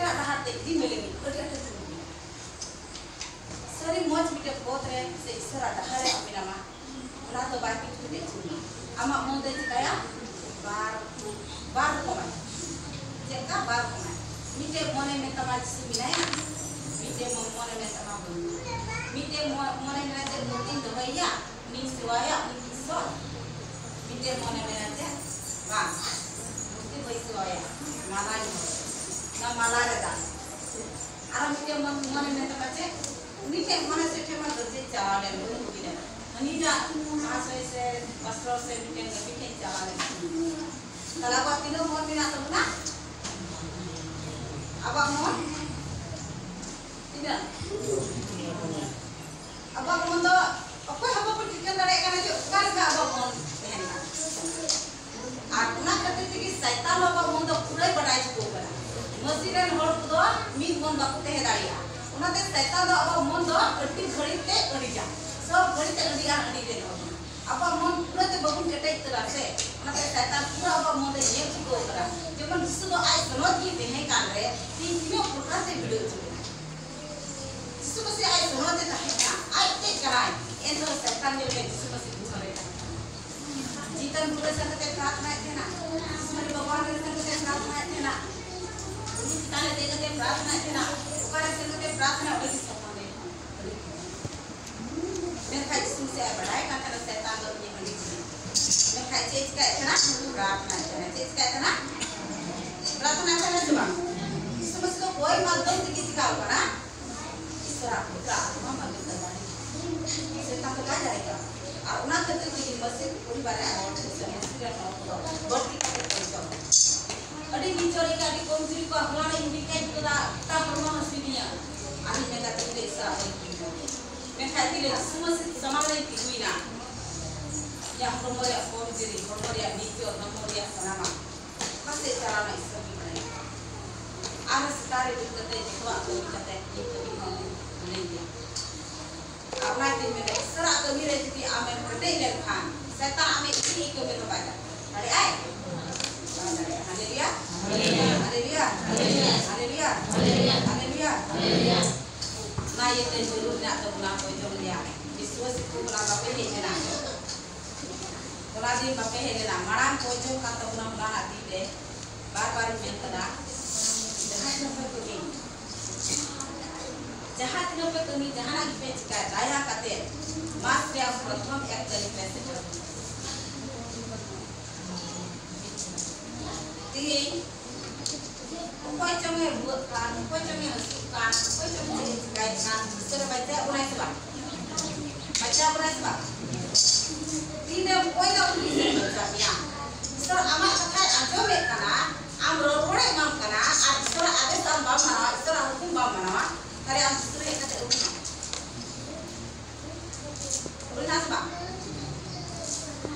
isra dahat te di meleni odi ata tu sari moj bite potre se isra dahare amina ma ona to baki tu de tu ama monde kaya bar komai jeka bar komai mite mone meta ma simina mite mone meta ma mite mone meta mutin do ya min siwaya min so mite mone meta ma mutin boy siwaya malai na malai da ara mite mone meta ma che mite mone se thema dojje chawale mun gine ani da asai se pasro se mite chawale kala ko tino mon mina to na abang mon tidak abang mon do apa apa pun dikan dare kana jo kan ga abang mon behna atna kate tigi saitan abang mon do purai badai ko kara masiran hor do min mon ba te hedariya unate saitan do abang mon do ati ghari te adi ja sob ghari te adi de no abang mon pura te bagun kete itara se unate saitan pura abang mon de ye ko kara जेमन जिसु तो आई समझ की देने का रे तीन तीनों प्रकार से वीडियो चले जिसु को से आई समझ देता है ना आई ते कराए इन तो सत्ता में जिसु को से पूछा रहता जीतन पूरे संगते प्रार्थना है ना जिसमें भगवान के संगते प्रार्थना है ना उन्हीं ताले देखते प्रार्थना है ना उकारे संगते प्रार्थना है किस संबंध में मैं खाई जिसु से बढ़ाए का तरह शैतान को ये बड़ी मैं खाई चीज का है ना प्रार्थना है चीज का है ना प्रार्थना करना चुका समझ लो कोई माध्यम से किसी का होगा ना ईश्वर आपका आत्मा माध्यम करना है से तक का जाएगा और उन्हें करते हुए बस से पूरी बार और से समझ कर बढ़ती करते पहुंचो अड़ी निचोरी का अड़ी कौन सी को अगला इंडिकेट करा ता परमा हसीनिया आदि में का तक ईश्वर आपको मैं खाती ले समझ समाज में हुई ना या परमोरिया कौन सी परमोरिया नीचे और परमोरिया सनामा masih cara naik seperti ada sekali di kota itu aku kata itu bingung menjadi apa itu mereka serak kami rezeki amen berdei dan kan saya tak amen ini kami terbaca dari ay haleluya haleluya haleluya haleluya haleluya nah itu jurusnya atau pulang pojok dia biswa situ pulang apa ini jenang kalau di pakai helena marang pojok kata pulang hati deh बार-बार मेंतना जहाँ तीनों पे कमी जहाँ ना की पेच का दाया करते मास पे आप प्रथम एक जनी पैसे चल तीन कोई चंगे बुत कान कोई चंगे हंसू कान कोई चंगे चिकाई कान इस बच्चा बुनाई सबा तीन कोई ना उन्हीं से बच्चा पिया इस अमर कथा आजो में कना am role mam kana isra ade sam ba mana isra hukum ba mana kare am isra eta te hukum ulna sba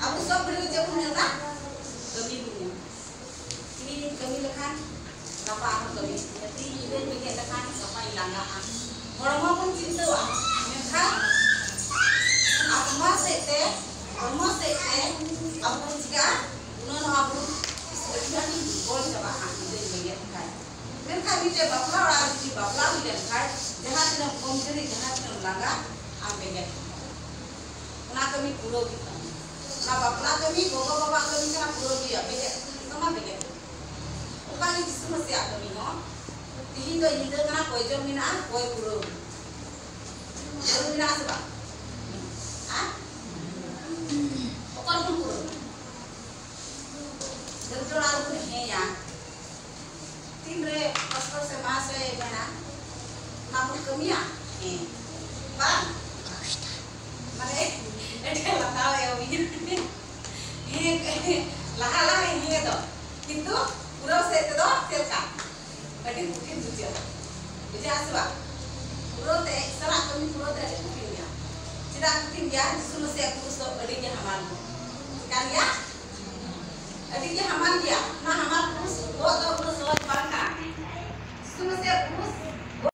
abu sob beri je punya ta kami punya ini kami lekan napa am kami jadi ide bikin lekan apa ilanga am horma pun cinta wa mekha atma sete abu jika unon abu jadi बोल सब आने दे भैया खाए मैं खाली ते बापला और आज की बापला भी ले खाए जहाँ से हम कम से जहाँ से हम लगा आप भैया ना कमी पूरा भी ना बापला कमी गोगा बाबा कमी ना पूरा भी आप भैया कमा भैया उपाय किस समस्या कमी हो तीन तो इधर ना कोई जो मिना कोई पूरा पूरा मिना सब हाँ और कौन पूरा जब आप हैं यहाँ तीन रे पासपोर्ट से मास है बना नामुल कमिया हैं बाल मरे ऐसे लगाओ ये अभी ये लगा ये तो किंतु पूरा से तो तेल का बड़ी मुट्ठी दूसरी मुझे आसवा पूरा ते सारा कमी पूरा ते कुकिंग या जितना कुकिंग या जिसमें से पुरुष तो बड़ी के हमारे क्या लिया अभी ये हमारे क्या ना हमारे पुरुष वो तो पुरुष बहुत बड़ा है जिसमें से पुरुष